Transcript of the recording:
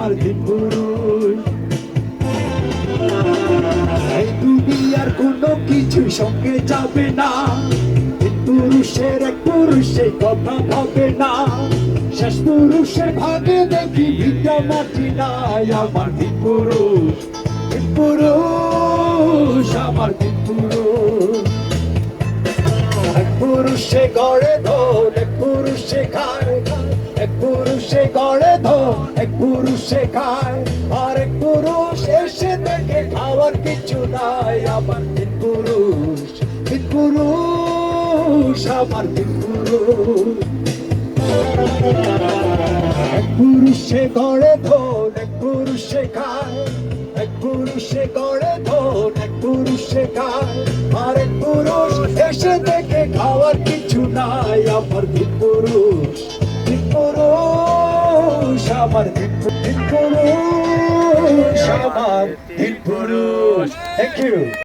আমার দিন পুরুষ। এই দুনিয়ার কোনো কিছু সঙ্গে যাবে না, দিন পুরুষের এক পুরুষের কথা ভাবে না। শেষ পুরুষের ভাগে দেখি ভিটা মাটি নাই, আমার দিন পুরুষ, দিন পুরুষ, আমার দিন পুরুষ। এক পুরুষে গড়ে ধন, এক পুরুষে খায়, এক পুরুষে গড়ে ধন, এক পুরুষে খায়, আর এক পুরুষ এসে দেখে খাওয়ার কিছু নাই, আমার তিন পুরুষ, তিন পুরুষ, আমার তিন পুরুষ। এক পুরুষে গড়ে ধন, এক পুরুষে খায়, এক পুরুষে গড়ে ধন, এক পুরুষে খায়, আর এক পুরুষ এসে দেখে খাওয়ার কিছু নাই, আমার তিন পুরুষ, তিন পুরুষ, আমার তিন পুরুষ, আমার তিন পুরুষ। Thank you.